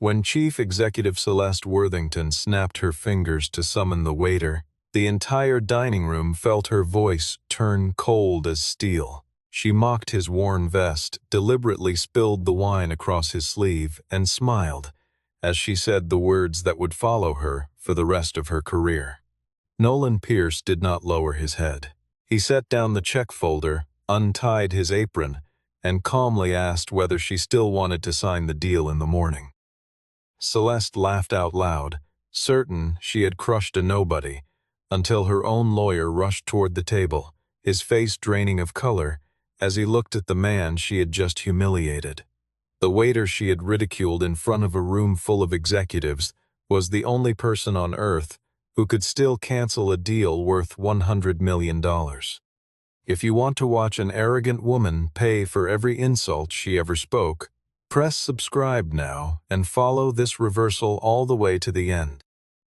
When Chief Executive Celeste Worthington snapped her fingers to summon the waiter, the entire dining room felt her voice turn cold as steel. She mocked his worn vest, deliberately spilled the wine across his sleeve, and smiled as she said the words that would follow her for the rest of her career. Nolan Pierce did not lower his head. He set down the check folder, untied his apron, and calmly asked whether she still wanted to sign the deal in the morning. Celeste laughed out loud, certain she had crushed a nobody, until her own lawyer rushed toward the table, his face draining of color as he looked at the man she had just humiliated. The waiter she had ridiculed in front of a room full of executives was the only person on earth who could still cancel a deal worth $100 million. If you want to watch an arrogant woman pay for every insult she ever spoke, press subscribe now and follow this reversal all the way to the end.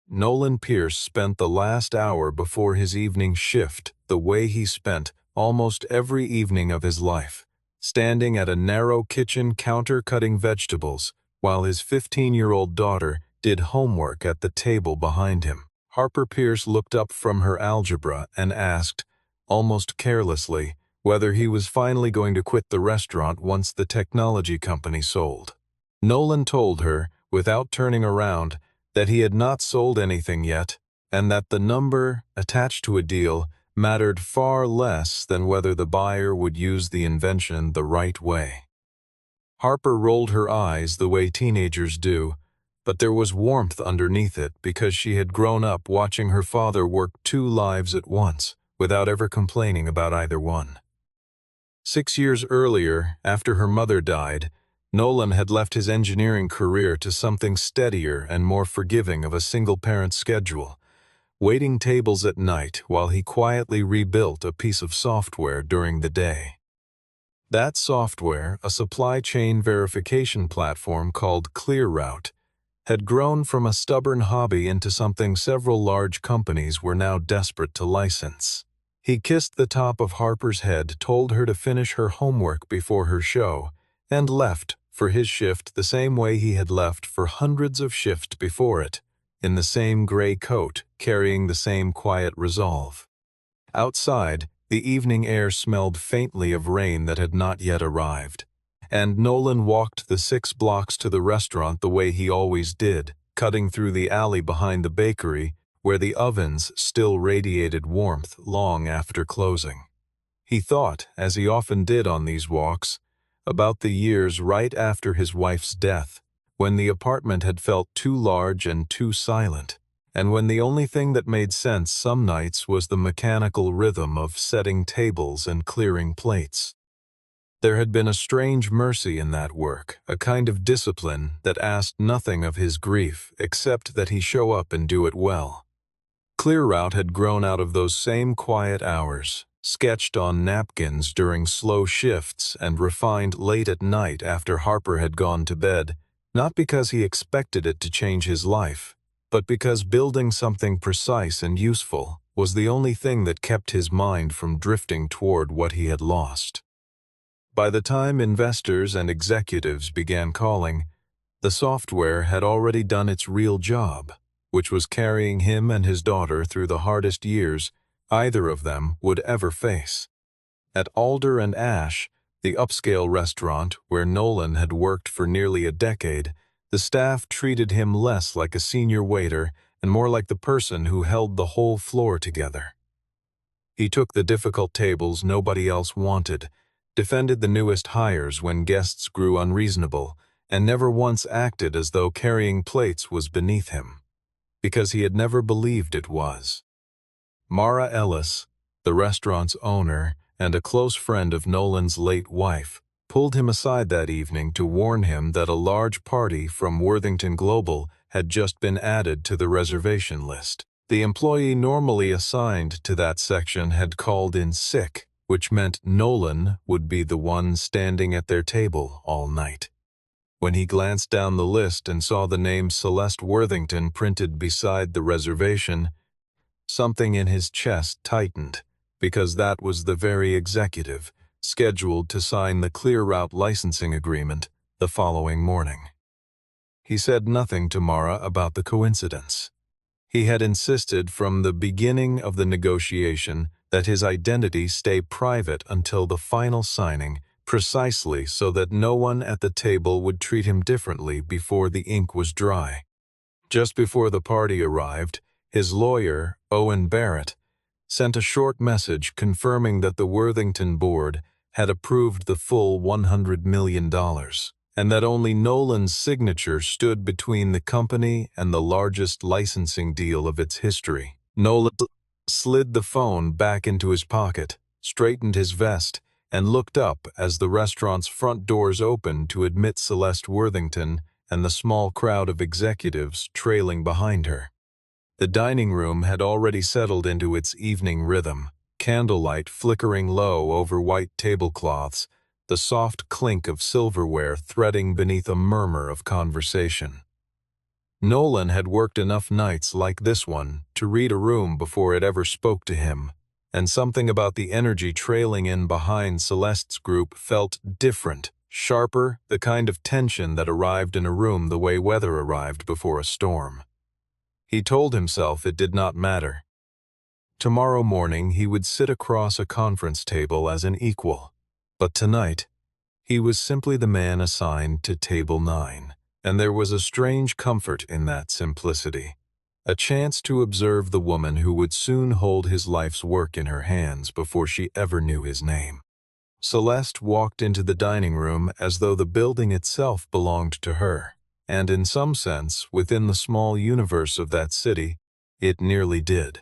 Nolan Pierce spent the last hour before his evening shift the way he spent almost every evening of his life, standing at a narrow kitchen counter cutting vegetables while his 15-year-old daughter did homework at the table behind him. Harper Pierce looked up from her algebra and asked, almost carelessly, whether he was finally going to quit the restaurant once the technology company sold. Nolan told her, without turning around, that he had not sold anything yet, and that the number attached to a deal mattered far less than whether the buyer would use the invention the right way. Harper rolled her eyes the way teenagers do, but there was warmth underneath it because she had grown up watching her father work two lives at once, without ever complaining about either one. 6 years earlier, after her mother died, Nolan had left his engineering career to something steadier and more forgiving of a single-parent schedule, waiting tables at night while he quietly rebuilt a piece of software during the day. That software, a supply chain verification platform called ClearRoute, had grown from a stubborn hobby into something several large companies were now desperate to license. He kissed the top of Harper's head, told her to finish her homework before her show, and left for his shift the same way he had left for hundreds of shifts before it, in the same gray coat, carrying the same quiet resolve. Outside, the evening air smelled faintly of rain that had not yet arrived, and Nolan walked the 6 blocks to the restaurant the way he always did, cutting through the alley behind the bakery where the ovens still radiated warmth long after closing. He thought, as he often did on these walks, about the years right after his wife's death, when the apartment had felt too large and too silent, and when the only thing that made sense some nights was the mechanical rhythm of setting tables and clearing plates. There had been a strange mercy in that work, a kind of discipline that asked nothing of his grief except that he show up and do it well. ClearRoute had grown out of those same quiet hours, sketched on napkins during slow shifts and refined late at night after Harper had gone to bed, not because he expected it to change his life, but because building something precise and useful was the only thing that kept his mind from drifting toward what he had lost. By the time investors and executives began calling, the software had already done its real job, which was carrying him and his daughter through the hardest years either of them would ever face. At Alder and Ash, the upscale restaurant where Nolan had worked for nearly a decade, the staff treated him less like a senior waiter and more like the person who held the whole floor together. He took the difficult tables nobody else wanted, defended the newest hires when guests grew unreasonable, and never once acted as though carrying plates was beneath him, because he had never believed it was. Mara Ellis, the restaurant's owner and a close friend of Nolan's late wife, pulled him aside that evening to warn him that a large party from Worthington Global had just been added to the reservation list. The employee normally assigned to that section had called in sick, which meant Nolan would be the one standing at their table all night. When he glanced down the list and saw the name Celeste Worthington printed beside the reservation, something in his chest tightened, because that was the very executive scheduled to sign the ClearRoute licensing agreement the following morning. He said nothing to Mara about the coincidence. He had insisted from the beginning of the negotiation that his identity stay private until the final signing, precisely so that no one at the table would treat him differently before the ink was dry. Just before the party arrived, his lawyer, Owen Barrett, sent a short message confirming that the Worthington board had approved the full $100 million, and that only Nolan's signature stood between the company and the largest licensing deal of its history. Nolan slid the phone back into his pocket, straightened his vest, and looked up as the restaurant's front doors opened to admit Celeste Worthington and the small crowd of executives trailing behind her. The dining room had already settled into its evening rhythm, candlelight flickering low over white tablecloths, the soft clink of silverware threading beneath a murmur of conversation. Nolan had worked enough nights like this one to read a room before it ever spoke to him, and something about the energy trailing in behind Celeste's group felt different, sharper, the kind of tension that arrived in a room the way weather arrived before a storm. He told himself it did not matter. Tomorrow morning he would sit across a conference table as an equal, but tonight he was simply the man assigned to Table 9, and there was a strange comfort in that simplicity, a chance to observe the woman who would soon hold his life's work in her hands before she ever knew his name. Celeste walked into the dining room as though the building itself belonged to her, and in some sense, within the small universe of that city, it nearly did.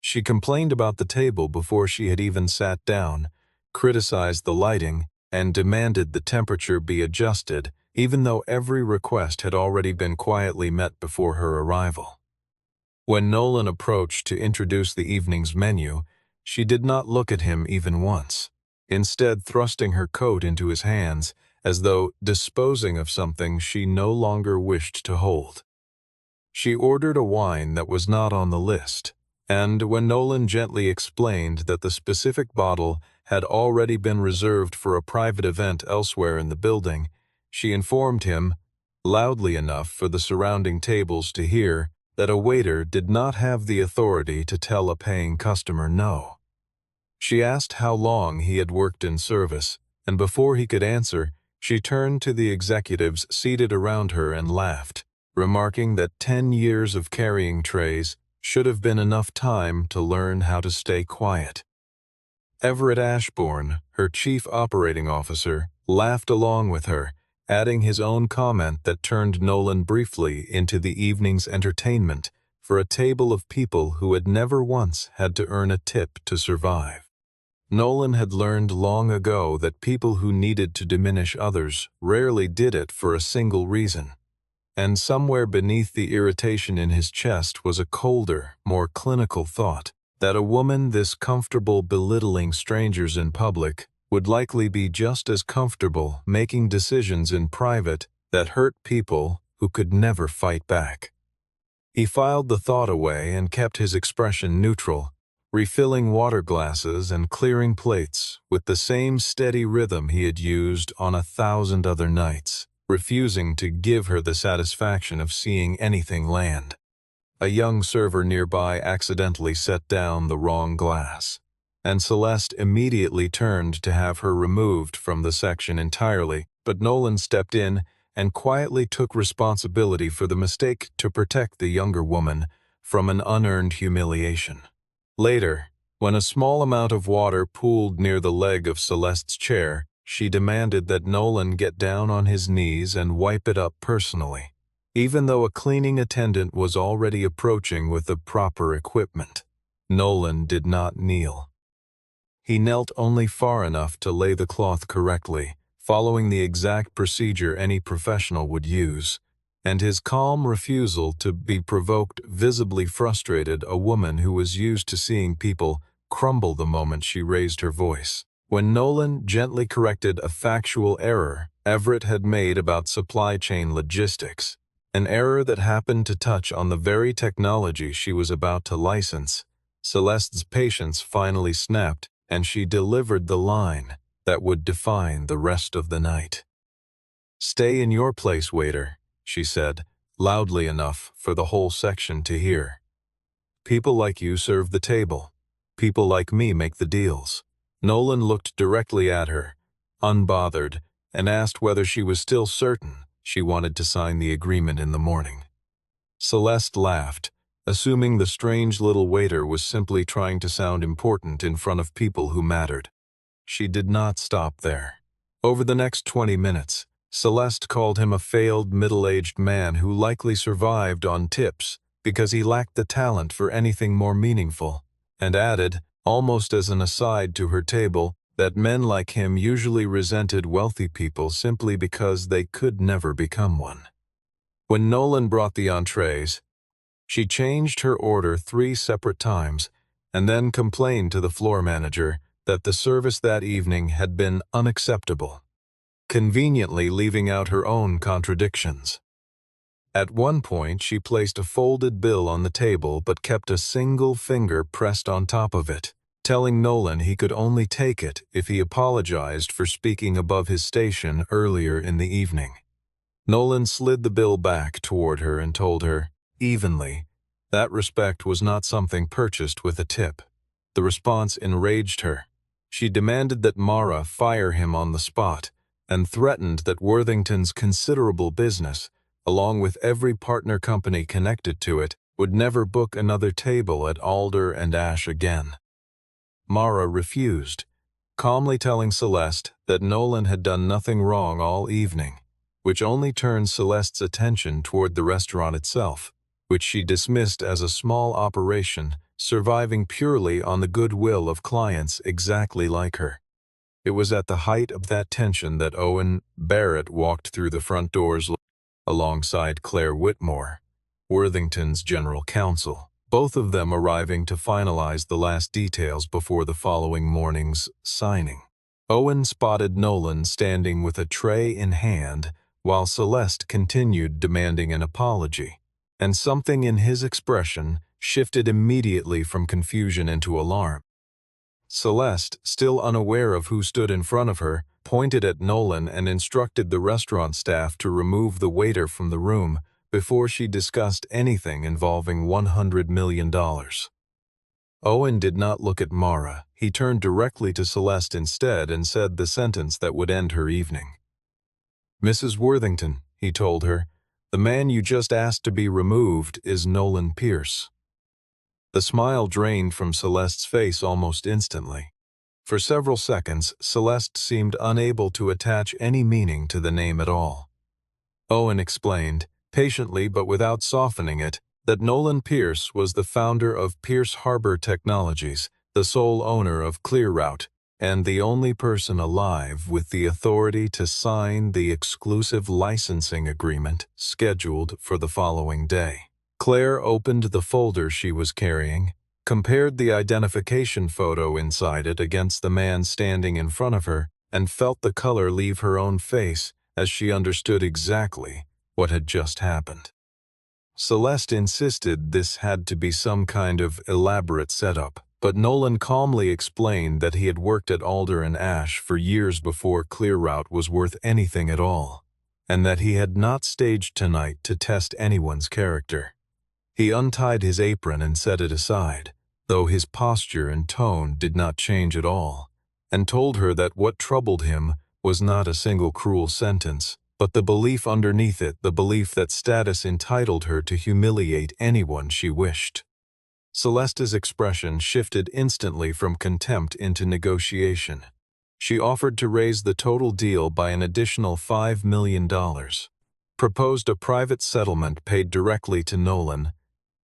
She complained about the table before she had even sat down, criticized the lighting, and demanded the temperature be adjusted, even though every request had already been quietly met before her arrival. When Nolan approached to introduce the evening's menu, she did not look at him even once, instead thrusting her coat into his hands, as though disposing of something she no longer wished to hold. She ordered a wine that was not on the list, and when Nolan gently explained that the specific bottle had already been reserved for a private event elsewhere in the building, she informed him, loudly enough for the surrounding tables to hear, that a waiter did not have the authority to tell a paying customer no. She asked how long he had worked in service, and before he could answer, she turned to the executives seated around her and laughed, remarking that 10 years of carrying trays should have been enough time to learn how to stay quiet. Everett Ashbourne, her chief operating officer, laughed along with her, adding his own comment that turned Nolan briefly into the evening's entertainment for a table of people who had never once had to earn a tip to survive. Nolan had learned long ago that people who needed to diminish others rarely did it for a single reason, and somewhere beneath the irritation in his chest was a colder, more clinical thought that a woman this comfortable belittling strangers in public would likely be just as comfortable making decisions in private that hurt people who could never fight back. He filed the thought away and kept his expression neutral, refilling water glasses and clearing plates with the same steady rhythm he had used on 1,000 other nights, refusing to give her the satisfaction of seeing anything land. A young server nearby accidentally set down the wrong glass, and Celeste immediately turned to have her removed from the section entirely, but Nolan stepped in and quietly took responsibility for the mistake to protect the younger woman from an unearned humiliation. Later, when a small amount of water pooled near the leg of Celeste's chair, she demanded that Nolan get down on his knees and wipe it up personally, even though a cleaning attendant was already approaching with the proper equipment. Nolan did not kneel. He knelt only far enough to lay the cloth correctly, following the exact procedure any professional would use, and his calm refusal to be provoked visibly frustrated a woman who was used to seeing people crumble the moment she raised her voice. When Nolan gently corrected a factual error Everett had made about supply chain logistics, an error that happened to touch on the very technology she was about to license, Celeste's patience finally snapped, and she delivered the line that would define the rest of the night. "Stay in your place, waiter," she said, loudly enough for the whole section to hear. "People like you serve the table. People like me make the deals." Nolan looked directly at her, unbothered, and asked whether she was still certain she wanted to sign the agreement in the morning. Celeste laughed, assuming the strange little waiter was simply trying to sound important in front of people who mattered. She did not stop there. Over the next 20 minutes, Celeste called him a failed middle-aged man who likely survived on tips because he lacked the talent for anything more meaningful, and added, almost as an aside to her table, that men like him usually resented wealthy people simply because they could never become one. When Nolan brought the entrees, she changed her order 3 separate times and then complained to the floor manager that the service that evening had been unacceptable, conveniently leaving out her own contradictions. At one point, she placed a folded bill on the table but kept a single finger pressed on top of it, telling Nolan he could only take it if he apologized for speaking above his station earlier in the evening. Nolan slid the bill back toward her and told her, evenly, that respect was not something purchased with a tip. The response enraged her. She demanded that Mara fire him on the spot and threatened that Worthington's considerable business, along with every partner company connected to it, would never book another table at Alder and Ash again. Mara refused, calmly telling Celeste that Nolan had done nothing wrong all evening, which only turned Celeste's attention toward the restaurant itself, which she dismissed as a small operation surviving purely on the goodwill of clients exactly like her. It was at the height of that tension that Owen Barrett walked through the front doors alongside Claire Whitmore, Worthington's general counsel, both of them arriving to finalize the last details before the following morning's signing. Owen spotted Nolan standing with a tray in hand while Celeste continued demanding an apology, and something in his expression shifted immediately from confusion into alarm. Celeste, still unaware of who stood in front of her, pointed at Nolan and instructed the restaurant staff to remove the waiter from the room before she discussed anything involving $100 million. Owen did not look at Mara. He turned directly to Celeste instead and said the sentence that would end her evening. "Mrs. Worthington," he told her, "the man you just asked to be removed is Nolan Pierce." The smile drained from Celeste's face almost instantly. For several seconds, Celeste seemed unable to attach any meaning to the name at all. Owen explained, patiently but without softening it, that Nolan Pierce was the founder of Pierce Harbor Technologies, the sole owner of ClearRoute, and the only person alive with the authority to sign the exclusive licensing agreement scheduled for the following day. Claire opened the folder she was carrying, compared the identification photo inside it against the man standing in front of her, and felt the color leave her own face as she understood exactly what had just happened. Celeste insisted this had to be some kind of elaborate setup, but Nolan calmly explained that he had worked at Alder and Ash for years before ClearRoute was worth anything at all, and that he had not staged tonight to test anyone's character. He untied his apron and set it aside, though his posture and tone did not change at all, and told her that what troubled him was not a single cruel sentence, but the belief underneath it, the belief that status entitled her to humiliate anyone she wished. Celeste's expression shifted instantly from contempt into negotiation. She offered to raise the total deal by an additional $5 million, proposed a private settlement paid directly to Nolan,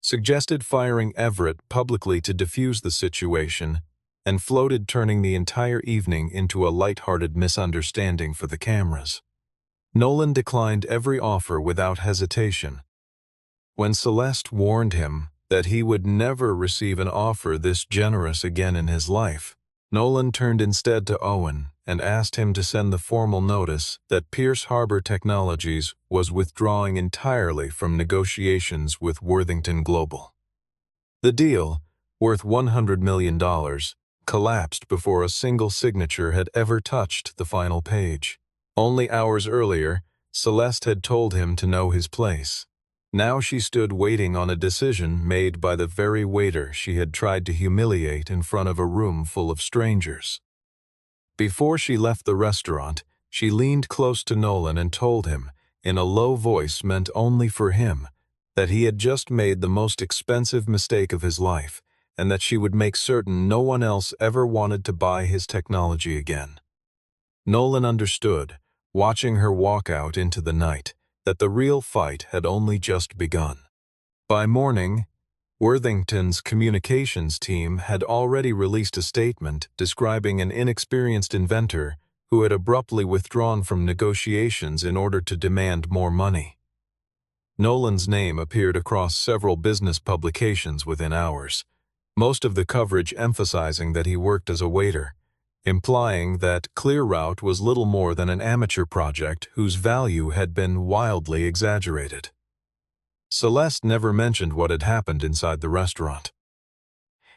suggested firing Everett publicly to defuse the situation, and floated turning the entire evening into a light-hearted misunderstanding for the cameras. Nolan declined every offer without hesitation. When Celeste warned him that he would never receive an offer this generous again in his life, Nolan turned instead to Owen and asked him to send the formal notice that Pierce Harbor Technologies was withdrawing entirely from negotiations with Worthington Global. The deal, worth $100 million, collapsed before a single signature had ever touched the final page. Only hours earlier, Celeste had told him to know his place. Now she stood waiting on a decision made by the very waiter she had tried to humiliate in front of a room full of strangers. Before she left the restaurant, she leaned close to Nolan and told him, in a low voice meant only for him, that he had just made the most expensive mistake of his life, and that she would make certain no one else ever wanted to buy his technology again. Nolan understood, watching her walk out into the night, that the real fight had only just begun. By morning, Worthington's communications team had already released a statement describing an inexperienced inventor who had abruptly withdrawn from negotiations in order to demand more money. Nolan's name appeared across several business publications within hours, most of the coverage emphasizing that he worked as a waiter, implying that ClearRoute was little more than an amateur project whose value had been wildly exaggerated. Celeste never mentioned what had happened inside the restaurant.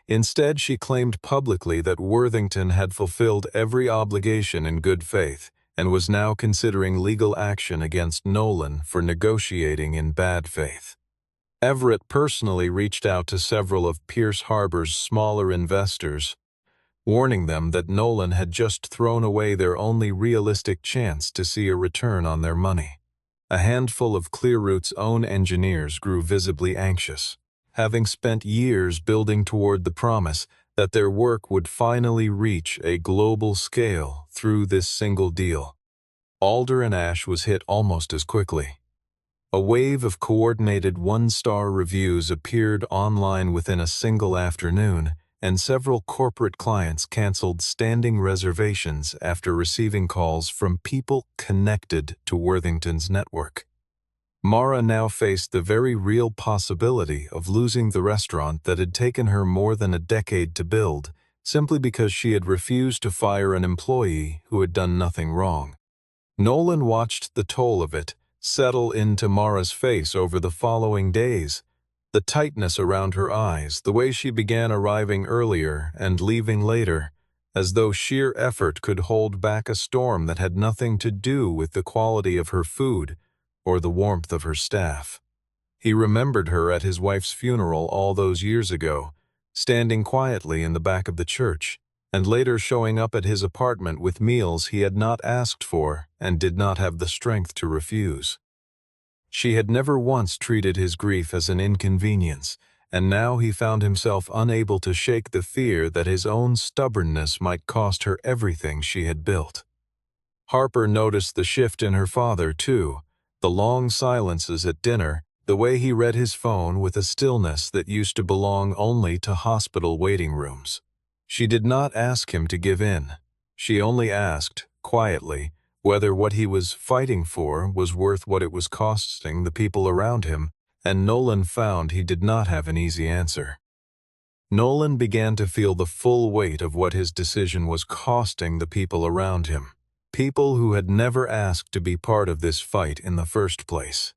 Instead, she claimed publicly that Worthington had fulfilled every obligation in good faith and was now considering legal action against Nolan for negotiating in bad faith. Everett personally reached out to several of Pierce Harbor's smaller investors, warning them that Nolan had just thrown away their only realistic chance to see a return on their money. A handful of ClearRoute's own engineers grew visibly anxious, having spent years building toward the promise that their work would finally reach a global scale through this single deal. Alder and Ash was hit almost as quickly. A wave of coordinated one-star reviews appeared online within a single afternoon, and several corporate clients canceled standing reservations after receiving calls from people connected to Worthington's network. Mara now faced the very real possibility of losing the restaurant that had taken her more than a decade to build, simply because she had refused to fire an employee who had done nothing wrong. Nolan watched the toll of it settle into Mara's face over the following days. The tightness around her eyes, the way she began arriving earlier and leaving later, as though sheer effort could hold back a storm that had nothing to do with the quality of her food or the warmth of her staff. He remembered her at his wife's funeral all those years ago, standing quietly in the back of the church, and later showing up at his apartment with meals he had not asked for and did not have the strength to refuse. She had never once treated his grief as an inconvenience, and now he found himself unable to shake the fear that his own stubbornness might cost her everything she had built. Harper noticed the shift in her father, too, the long silences at dinner, the way he read his phone with a stillness that used to belong only to hospital waiting rooms. She did not ask him to give in. She only asked, quietly, whether what he was fighting for was worth what it was costing the people around him, and Nolan found he did not have an easy answer. Nolan began to feel the full weight of what his decision was costing the people around him, people who had never asked to be part of this fight in the first place.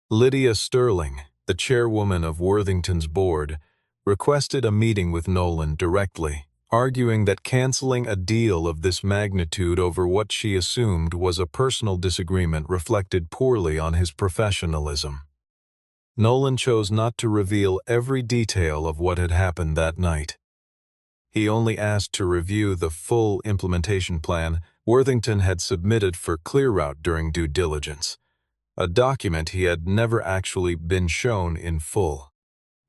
Lydia Sterling, the chairwoman of Worthington's board, requested a meeting with Nolan directly, arguing that canceling a deal of this magnitude over what she assumed was a personal disagreement reflected poorly on his professionalism. Nolan chose not to reveal every detail of what had happened that night. He only asked to review the full implementation plan Worthington had submitted for ClearRoute during due diligence, a document he had never actually been shown in full.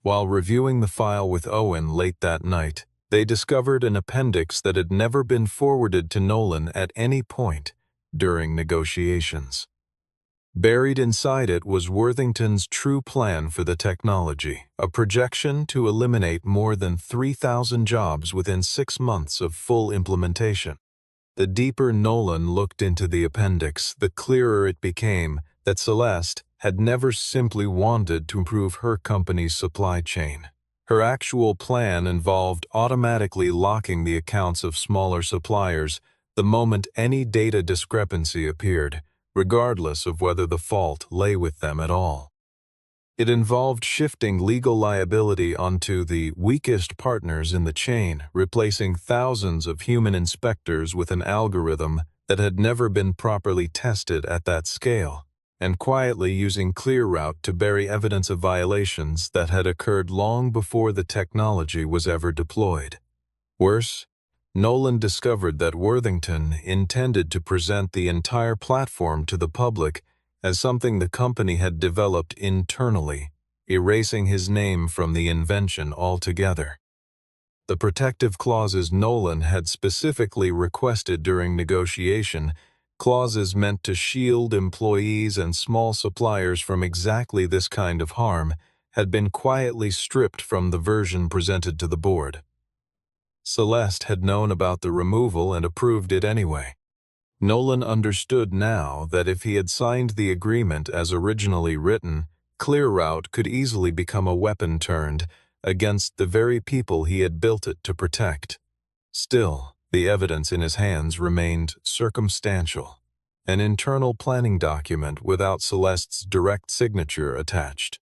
While reviewing the file with Owen late that night, they discovered an appendix that had never been forwarded to Nolan at any point during negotiations. Buried inside it was Worthington's true plan for the technology, a projection to eliminate more than 3,000 jobs within 6 months of full implementation. The deeper Nolan looked into the appendix, the clearer it became that Celeste had never simply wanted to improve her company's supply chain. Her actual plan involved automatically locking the accounts of smaller suppliers the moment any data discrepancy appeared, regardless of whether the fault lay with them at all. It involved shifting legal liability onto the weakest partners in the chain, replacing thousands of human inspectors with an algorithm that had never been properly tested at that scale. and quietly using ClearRoute to bury evidence of violations that had occurred long before the technology was ever deployed. Worse, Nolan discovered that Worthington intended to present the entire platform to the public as something the company had developed internally, erasing his name from the invention altogether. The protective clauses Nolan had specifically requested during negotiation, clauses meant to shield employees and small suppliers from exactly this kind of harm, had been quietly stripped from the version presented to the board. Celeste had known about the removal and approved it anyway. Nolan understood now that if he had signed the agreement as originally written, ClearRoute could easily become a weapon turned against the very people he had built it to protect. Still, the evidence in his hands remained circumstantial, an internal planning document without Celeste's direct signature attached.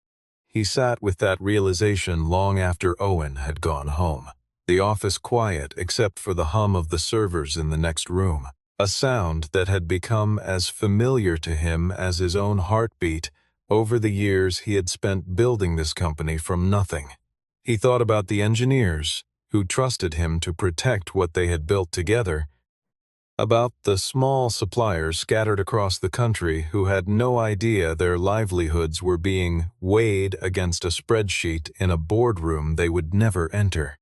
He sat with that realization long after Owen had gone home, the office quiet except for the hum of the servers in the next room, a sound that had become as familiar to him as his own heartbeat over the years he had spent building this company from nothing. He thought about the engineers who trusted him to protect what they had built together, about the small suppliers scattered across the country who had no idea their livelihoods were being weighed against a spreadsheet in a boardroom they would never enter.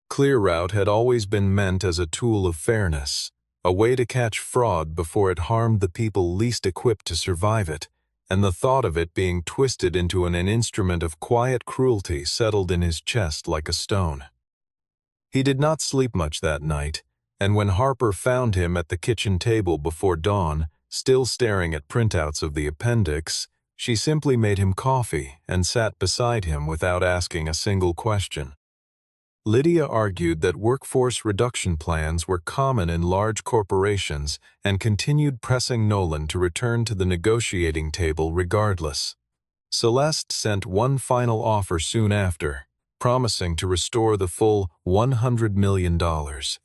ClearRoute had always been meant as a tool of fairness, a way to catch fraud before it harmed the people least equipped to survive it, and the thought of it being twisted into an instrument of quiet cruelty settled in his chest like a stone. He did not sleep much that night, and when Harper found him at the kitchen table before dawn, still staring at printouts of the appendix, she simply made him coffee and sat beside him without asking a single question. Lydia argued that workforce reduction plans were common in large corporations and continued pressing Nolan to return to the negotiating table regardless. Celeste sent one final offer soon after, promising to restore the full $100 million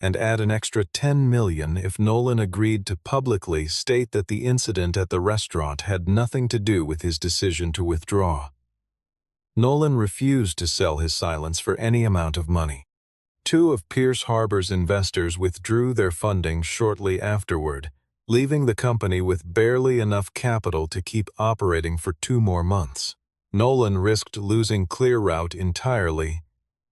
and add an extra $10 million if Nolan agreed to publicly state that the incident at the restaurant had nothing to do with his decision to withdraw. Nolan refused to sell his silence for any amount of money. Two of Pierce Harbor's investors withdrew their funding shortly afterward, leaving the company with barely enough capital to keep operating for 2 more months. Nolan risked losing ClearRoute entirely,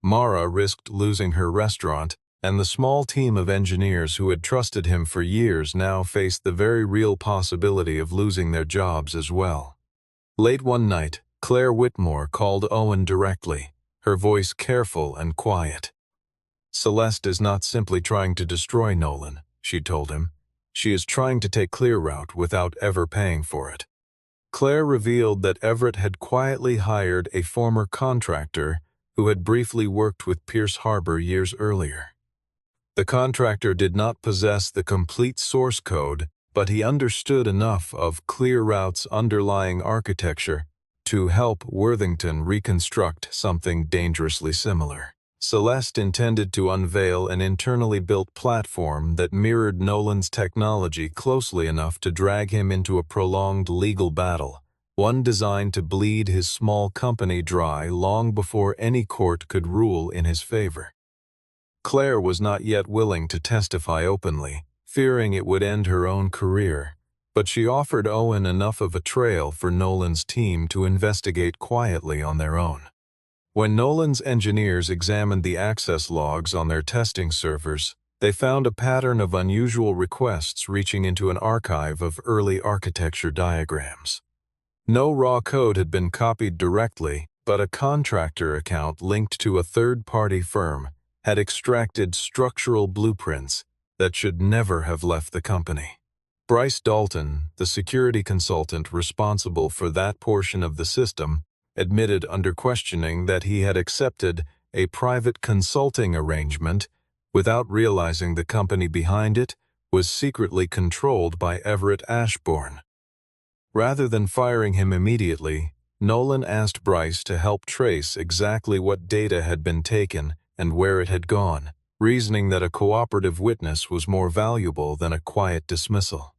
Mara risked losing her restaurant, and the small team of engineers who had trusted him for years now faced the very real possibility of losing their jobs as well. Late one night, Claire Whitmore called Owen directly, her voice careful and quiet. "Celeste is not simply trying to destroy Nolan," she told him. "She is trying to take ClearRoute without ever paying for it." Claire revealed that Everett had quietly hired a former contractor who had briefly worked with Pierce Harbor years earlier. The contractor did not possess the complete source code, but he understood enough of ClearRoute's underlying architecture to help Worthington reconstruct something dangerously similar. Celeste intended to unveil an internally built platform that mirrored Nolan's technology closely enough to drag him into a prolonged legal battle, one designed to bleed his small company dry long before any court could rule in his favor. Claire was not yet willing to testify openly, fearing it would end her own career, but she offered Owen enough of a trail for Nolan's team to investigate quietly on their own. When Nolan's engineers examined the access logs on their testing servers, they found a pattern of unusual requests reaching into an archive of early architecture diagrams. No raw code had been copied directly, but a contractor account linked to a third-party firm had extracted structural blueprints that should never have left the company. Bryce Dalton, the security consultant responsible for that portion of the system, admitted under questioning that he had accepted a private consulting arrangement without realizing the company behind it was secretly controlled by Everett Ashbourne. Rather than firing him immediately, Nolan asked Bryce to help trace exactly what data had been taken and where it had gone, reasoning that a cooperative witness was more valuable than a quiet dismissal.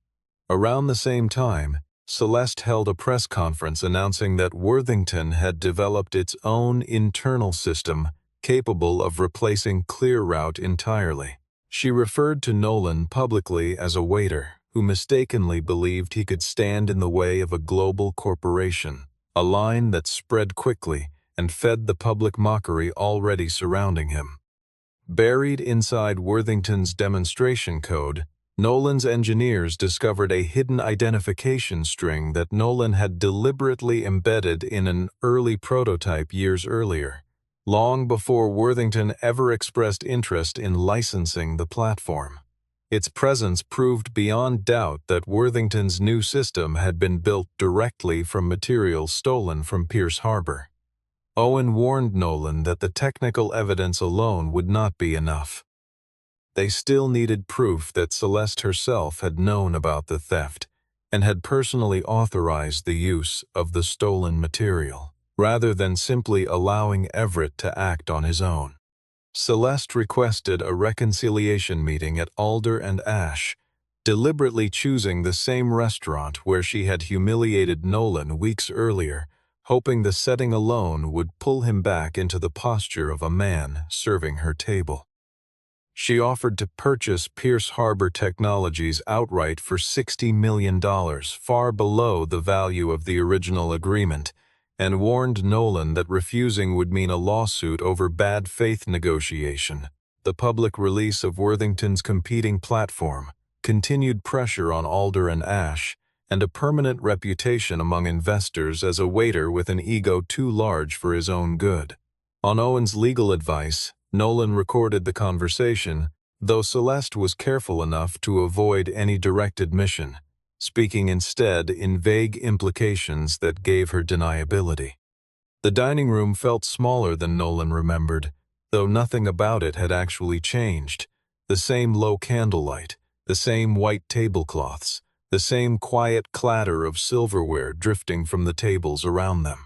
Around the same time, Celeste held a press conference announcing that Worthington had developed its own internal system capable of replacing ClearRoute entirely. She referred to Nolan publicly as a waiter who mistakenly believed he could stand in the way of a global corporation, a line that spread quickly and fed the public mockery already surrounding him. Buried inside Worthington's demonstration code, Nolan's engineers discovered a hidden identification string that Nolan had deliberately embedded in an early prototype years earlier, long before Worthington ever expressed interest in licensing the platform. Its presence proved beyond doubt that Worthington's new system had been built directly from materials stolen from Pierce Harbor. Owen warned Nolan that the technical evidence alone would not be enough. They still needed proof that Celeste herself had known about the theft and had personally authorized the use of the stolen material, rather than simply allowing Everett to act on his own. Celeste requested a reconciliation meeting at Alder and Ash, deliberately choosing the same restaurant where she had humiliated Nolan weeks earlier, hoping the setting alone would pull him back into the posture of a man serving her table. She offered to purchase Pierce Harbor Technologies outright for $60 million, far below the value of the original agreement, and warned Nolan that refusing would mean a lawsuit over bad faith negotiation. The public release of Worthington's competing platform, continued pressure on Alder and Ash, and a permanent reputation among investors as a waiter with an ego too large for his own good. On Owen's legal advice, Nolan recorded the conversation, though Celeste was careful enough to avoid any direct admission, speaking instead in vague implications that gave her deniability. The dining room felt smaller than Nolan remembered, though nothing about it had actually changed. The same low candlelight, the same white tablecloths, the same quiet clatter of silverware drifting from the tables around them.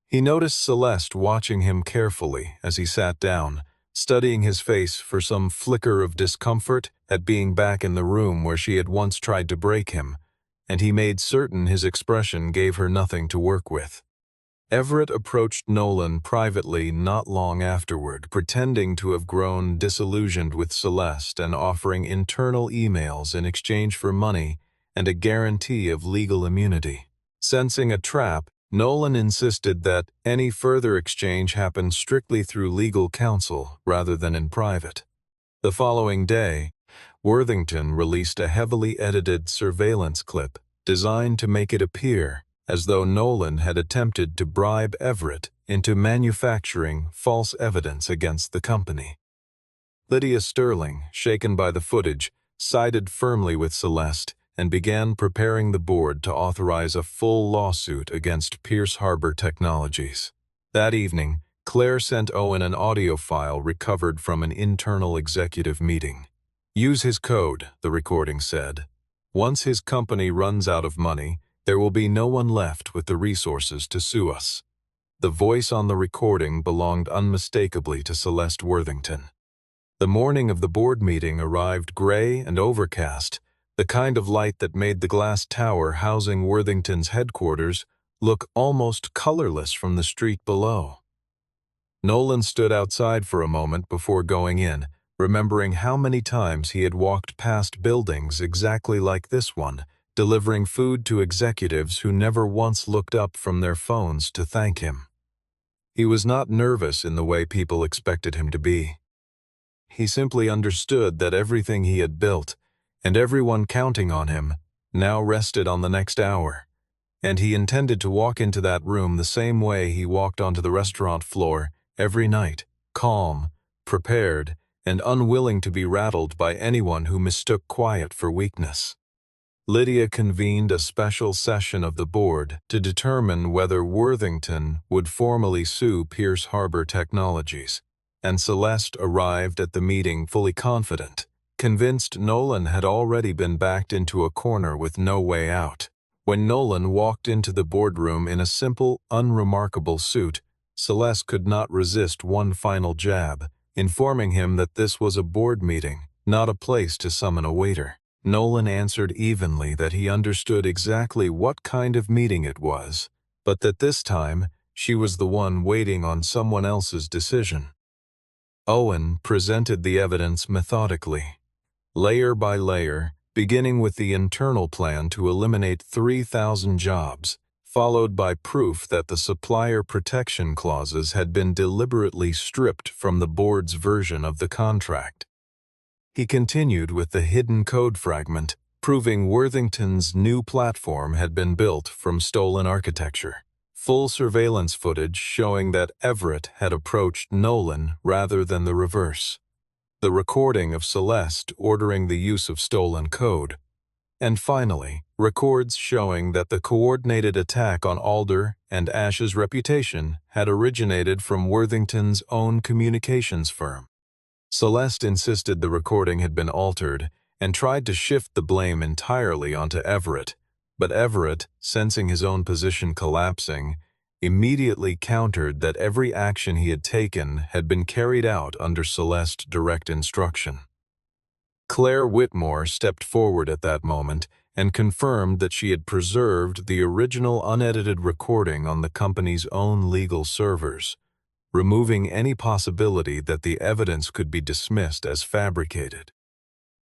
He noticed Celeste watching him carefully as he sat down, studying his face for some flicker of discomfort at being back in the room where she had once tried to break him, and he made certain his expression gave her nothing to work with. Everett approached Nolan privately not long afterward, pretending to have grown disillusioned with Celeste and offering internal emails in exchange for money and a guarantee of legal immunity. Sensing a trap, Nolan insisted that any further exchange happen strictly through legal counsel rather than in private. The following day, Worthington released a heavily edited surveillance clip designed to make it appear as though Nolan had attempted to bribe Everett into manufacturing false evidence against the company. Lydia Sterling, shaken by the footage, sided firmly with Celeste and began preparing the board to authorize a full lawsuit against Pierce Harbor Technologies. That evening, Claire sent Owen an audio file recovered from an internal executive meeting. "Use his code," the recording said. "Once his company runs out of money, there will be no one left with the resources to sue us." The voice on the recording belonged unmistakably to Celeste Worthington. The morning of the board meeting arrived gray and overcast, the kind of light that made the glass tower housing Worthington's headquarters look almost colorless from the street below. Nolan stood outside for a moment before going in, remembering how many times he had walked past buildings exactly like this one, delivering food to executives who never once looked up from their phones to thank him. He was not nervous in the way people expected him to be. He simply understood that everything he had built, and everyone counting on him, now rested on the next hour, and he intended to walk into that room the same way he walked onto the restaurant floor every night, calm, prepared, and unwilling to be rattled by anyone who mistook quiet for weakness. Lydia convened a special session of the board to determine whether Worthington would formally sue Pierce Harbor Technologies, and Celeste arrived at the meeting fully confident, convinced Nolan had already been backed into a corner with no way out. When Nolan walked into the boardroom in a simple, unremarkable suit, Celeste could not resist one final jab, informing him that this was a board meeting, not a place to summon a waiter. Nolan answered evenly that he understood exactly what kind of meeting it was, but that this time she was the one waiting on someone else's decision. Owen presented the evidence methodically, layer by layer, beginning with the internal plan to eliminate 3,000 jobs, followed by proof that the supplier protection clauses had been deliberately stripped from the board's version of the contract. He continued with the hidden code fragment, proving Worthington's new platform had been built from stolen architecture. Full surveillance footage showing that Everett had approached Nolan rather than the reverse. The recording of Celeste ordering the use of stolen code. And finally, records showing that the coordinated attack on Alder and Ash's reputation had originated from Worthington's own communications firm. Celeste insisted the recording had been altered and tried to shift the blame entirely onto Everett, but Everett, sensing his own position collapsing, immediately countered that every action he had taken had been carried out under Celeste's direct instruction. Claire Whitmore stepped forward at that moment and confirmed that she had preserved the original unedited recording on the company's own legal servers, removing any possibility that the evidence could be dismissed as fabricated.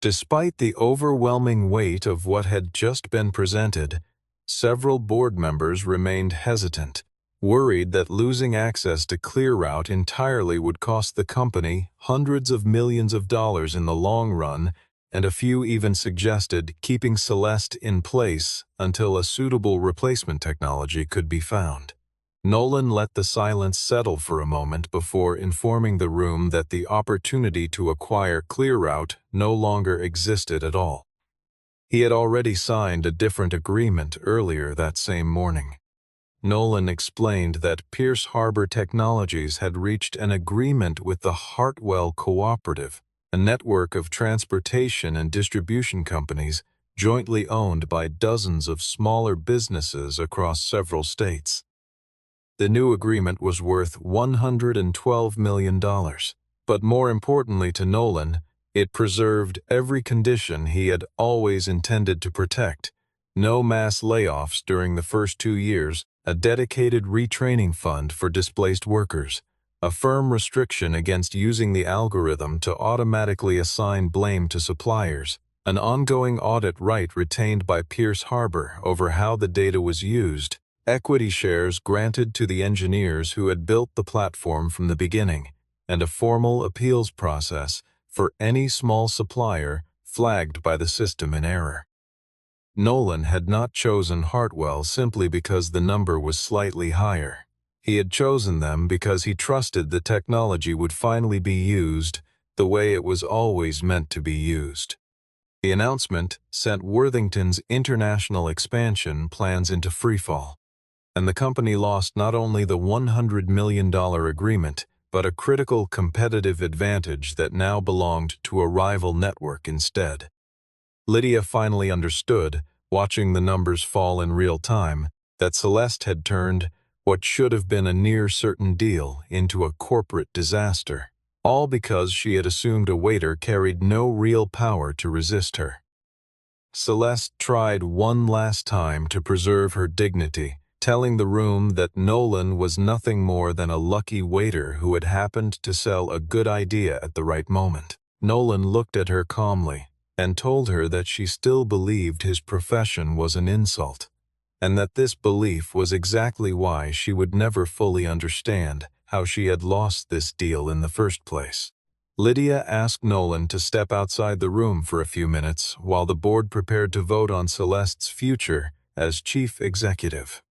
Despite the overwhelming weight of what had just been presented, several board members remained hesitant, worried that losing access to ClearRoute entirely would cost the company hundreds of millions of dollars in the long run, and a few even suggested keeping Celeste in place until a suitable replacement technology could be found. Nolan let the silence settle for a moment before informing the room that the opportunity to acquire ClearRoute no longer existed at all. He had already signed a different agreement earlier that same morning. Nolan explained that Pierce Harbor Technologies had reached an agreement with the Hartwell Cooperative, a network of transportation and distribution companies jointly owned by dozens of smaller businesses across several states. The new agreement was worth $112 million, but more importantly to Nolan, it preserved every condition he had always intended to protect: no mass layoffs during the first 2 years, a dedicated retraining fund for displaced workers, a firm restriction against using the algorithm to automatically assign blame to suppliers, an ongoing audit right retained by Pierce Harbor over how the data was used, equity shares granted to the engineers who had built the platform from the beginning, and a formal appeals process for any small supplier flagged by the system in error. Nolan had not chosen Hartwell simply because the number was slightly higher. He had chosen them because he trusted the technology would finally be used the way it was always meant to be used. The announcement sent Worthington's international expansion plans into freefall, and the company lost not only the $100 million agreement, but a critical competitive advantage that now belonged to a rival network instead. Lydia finally understood, watching the numbers fall in real time, that Celeste had turned what should have been a near-certain deal into a corporate disaster, all because she had assumed a waiter carried no real power to resist her. Celeste tried one last time to preserve her dignity, telling the room that Nolan was nothing more than a lucky waiter who had happened to sell a good idea at the right moment. Nolan looked at her calmly and told her that she still believed his profession was an insult, and that this belief was exactly why she would never fully understand how she had lost this deal in the first place. Lydia asked Nolan to step outside the room for a few minutes while the board prepared to vote on Celeste's future as chief executive.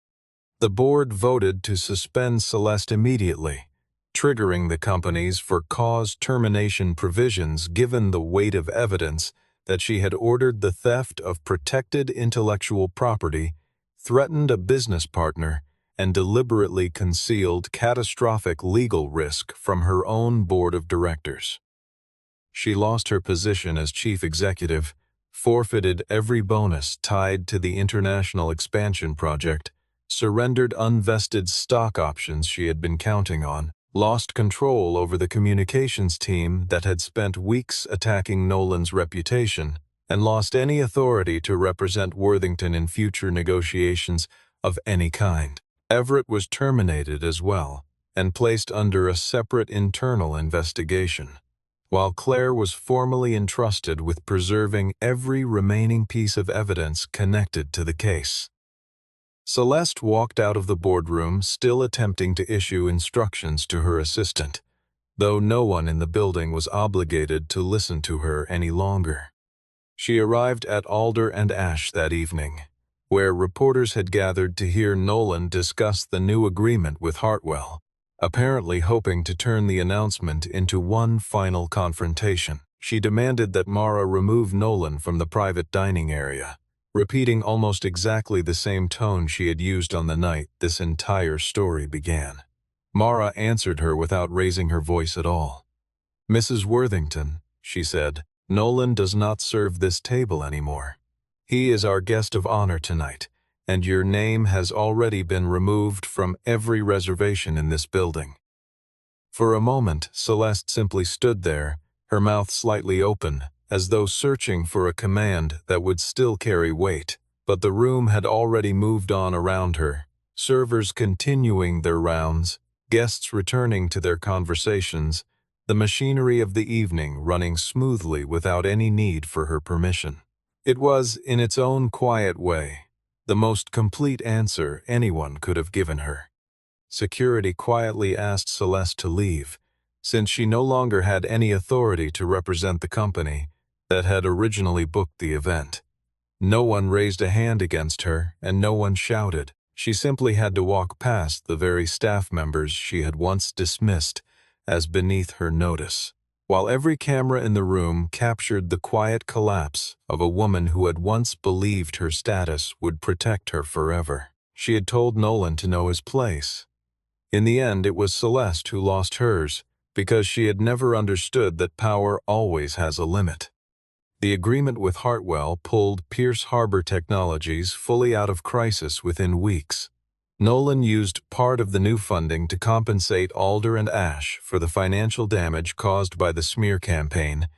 The board voted to suspend Celeste immediately, triggering the company's for-cause termination provisions given the weight of evidence that she had ordered the theft of protected intellectual property, threatened a business partner, and deliberately concealed catastrophic legal risk from her own board of directors. She lost her position as chief executive, forfeited every bonus tied to the international expansion project, surrendered unvested stock options she had been counting on, lost control over the communications team that had spent weeks attacking Nolan's reputation, and lost any authority to represent Worthington in future negotiations of any kind. Everett was terminated as well and placed under a separate internal investigation, while Claire was formally entrusted with preserving every remaining piece of evidence connected to the case. Celeste walked out of the boardroom still attempting to issue instructions to her assistant, though no one in the building was obligated to listen to her any longer. She arrived at Alder and Ash that evening, where reporters had gathered to hear Nolan discuss the new agreement with Hartwell, apparently hoping to turn the announcement into one final confrontation. She demanded that Mara remove Nolan from the private dining area, repeating almost exactly the same tone she had used on the night this entire story began. Mara answered her without raising her voice at all. "Mrs. Worthington," she said, "Nolan does not serve this table anymore. He is our guest of honor tonight, and your name has already been removed from every reservation in this building." For a moment, Celeste simply stood there, her mouth slightly open, as though searching for a command that would still carry weight. But the room had already moved on around her, servers continuing their rounds, guests returning to their conversations, the machinery of the evening running smoothly without any need for her permission. It was, in its own quiet way, the most complete answer anyone could have given her. Security quietly asked Celeste to leave, since she no longer had any authority to represent the company that had originally booked the event. No one raised a hand against her, and no one shouted. She simply had to walk past the very staff members she had once dismissed as beneath her notice, while every camera in the room captured the quiet collapse of a woman who had once believed her status would protect her forever. She had told Nolan to know his place. In the end, it was Celeste who lost hers, because she had never understood that power always has a limit. The agreement with Hartwell pulled Pierce Harbor Technologies fully out of crisis within weeks. Nolan used part of the new funding to compensate Alder and Ash for the financial damage caused by the smear campaign,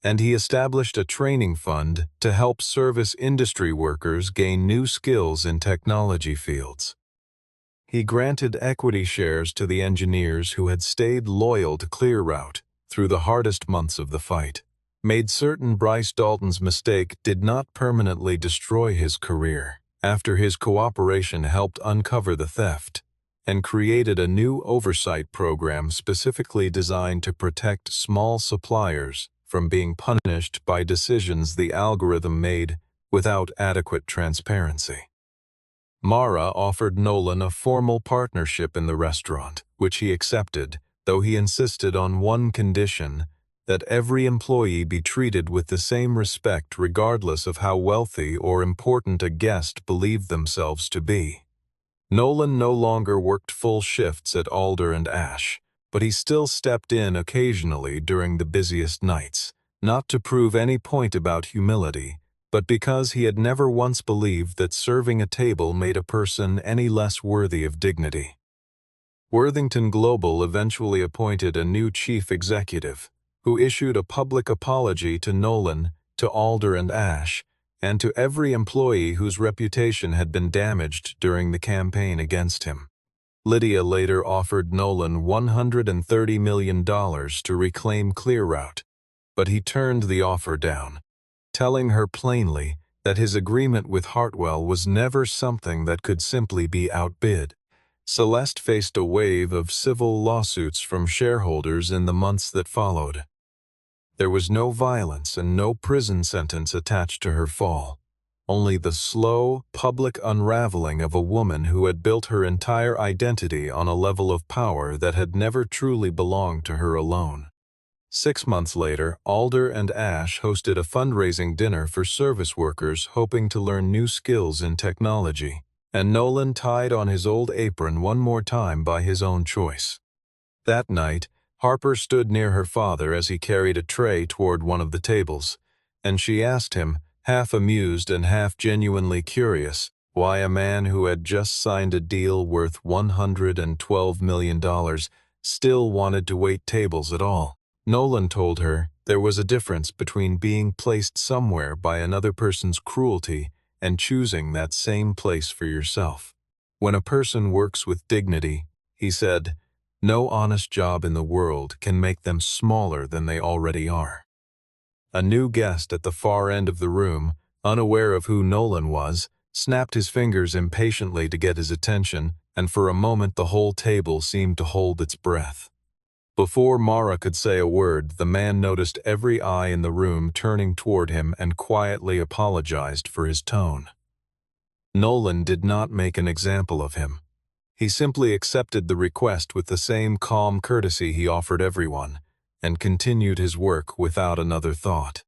and he established a training fund to help service industry workers gain new skills in technology fields. He granted equity shares to the engineers who had stayed loyal to ClearRoute through the hardest months of the fight, made certain Bryce Dalton's mistake did not permanently destroy his career, after his cooperation helped uncover the theft, and created a new oversight program specifically designed to protect small suppliers from being punished by decisions the algorithm made without adequate transparency. Mara offered Nolan a formal partnership in the restaurant, which he accepted, though he insisted on one condition: that every employee be treated with the same respect regardless of how wealthy or important a guest believed themselves to be. Nolan no longer worked full shifts at Alder and Ash, but he still stepped in occasionally during the busiest nights, not to prove any point about humility, but because he had never once believed that serving a table made a person any less worthy of dignity. Worthington Global eventually appointed a new chief executive, who issued a public apology to Nolan, to Alder and Ash, and to every employee whose reputation had been damaged during the campaign against him. Lydia later offered Nolan $130 million to reclaim ClearRoute, but he turned the offer down, telling her plainly that his agreement with Hartwell was never something that could simply be outbid. Celeste faced a wave of civil lawsuits from shareholders in the months that followed. There was no violence and no prison sentence attached to her fall, only the slow, public unraveling of a woman who had built her entire identity on a level of power that had never truly belonged to her alone. 6 months later, Alder and Ash hosted a fundraising dinner for service workers hoping to learn new skills in technology, and Nolan tied on his old apron one more time by his own choice. That night, Harper stood near her father as he carried a tray toward one of the tables, and she asked him, half amused and half genuinely curious, why a man who had just signed a deal worth $112 million still wanted to wait tables at all. Nolan told her There was a difference between being placed somewhere by another person's cruelty and choosing that same place for yourself. When a person works with dignity, he said, no honest job in the world can make them smaller than they already are. A new guest at the far end of the room, unaware of who Nolan was, snapped his fingers impatiently to get his attention, and for a moment the whole table seemed to hold its breath. Before Mara could say a word, the man noticed every eye in the room turning toward him and quietly apologized for his tone. Nolan did not make an example of him. He simply accepted the request with the same calm courtesy he offered everyone, and continued his work without another thought.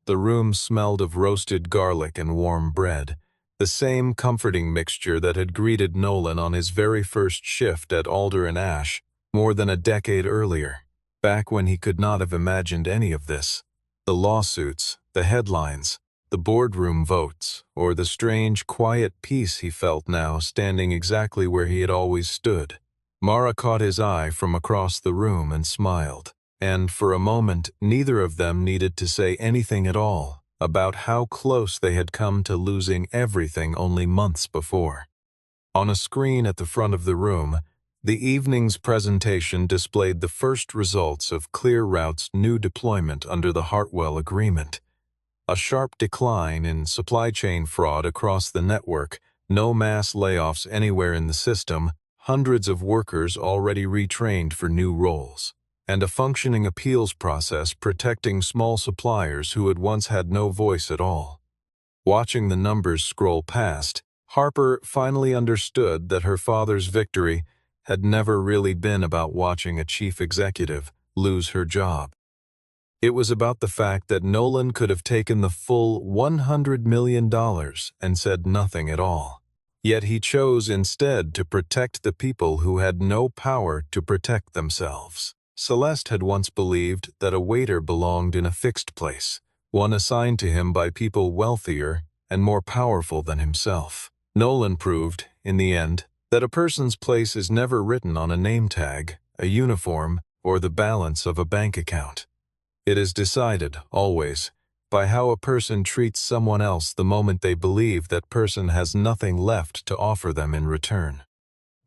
The room smelled of roasted garlic and warm bread, the same comforting mixture that had greeted Nolan on his very first shift at Alder and Ash more than a decade earlier, back when he could not have imagined any of this. The lawsuits, the headlines, the boardroom votes, or the strange, quiet peace he felt now standing exactly where he had always stood. Mara caught his eye from across the room and smiled, and for a moment neither of them needed to say anything at all about how close they had come to losing everything only months before. On a screen at the front of the room, the evening's presentation displayed the first results of ClearRoute's new deployment under the Hartwell Agreement. A sharp decline in supply chain fraud across the network, no mass layoffs anywhere in the system, hundreds of workers already retrained for new roles, and a functioning appeals process protecting small suppliers who had once had no voice at all. Watching the numbers scroll past, Harper finally understood that her father's victory had never really been about watching a chief executive lose her job. It was about the fact that Nolan could have taken the full $100 million and said nothing at all. Yet he chose instead to protect the people who had no power to protect themselves. Celeste had once believed that a waiter belonged in a fixed place, one assigned to him by people wealthier and more powerful than himself. Nolan proved, in the end, that a person's place is never written on a name tag, a uniform, or the balance of a bank account. It is decided, always, by how a person treats someone else the moment they believe that person has nothing left to offer them in return.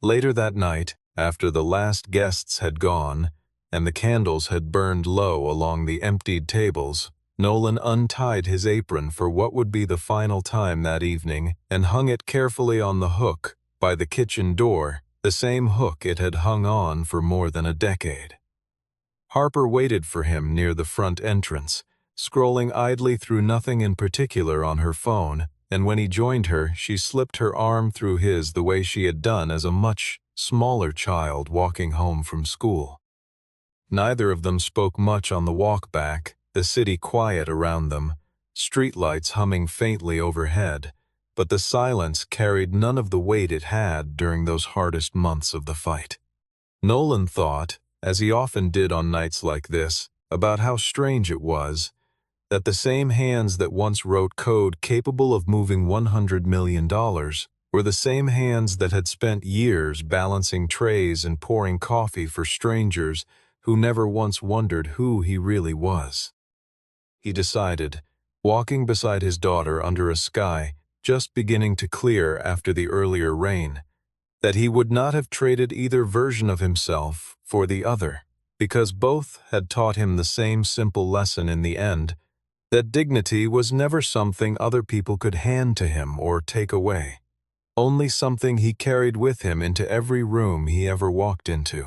Later that night, after the last guests had gone, and the candles had burned low along the emptied tables, Nolan untied his apron for what would be the final time that evening and hung it carefully on the hook by the kitchen door, the same hook it had hung on for more than a decade. Harper waited for him near the front entrance, scrolling idly through nothing in particular on her phone, and when he joined her, she slipped her arm through his the way she had done as a much smaller child walking home from school. Neither of them spoke much on the walk back, the city quiet around them, streetlights humming faintly overhead, but the silence carried none of the weight it had during those hardest months of the fight. Nolan thought, as he often did on nights like this, about how strange it was that the same hands that once wrote code capable of moving $100 million were the same hands that had spent years balancing trays and pouring coffee for strangers who never once wondered who he really was. He decided, walking beside his daughter under a sky just beginning to clear after the earlier rain, that he would not have traded either version of himself for the other, because both had taught him the same simple lesson in the end, that dignity was never something other people could hand to him or take away, only something he carried with him into every room he ever walked into.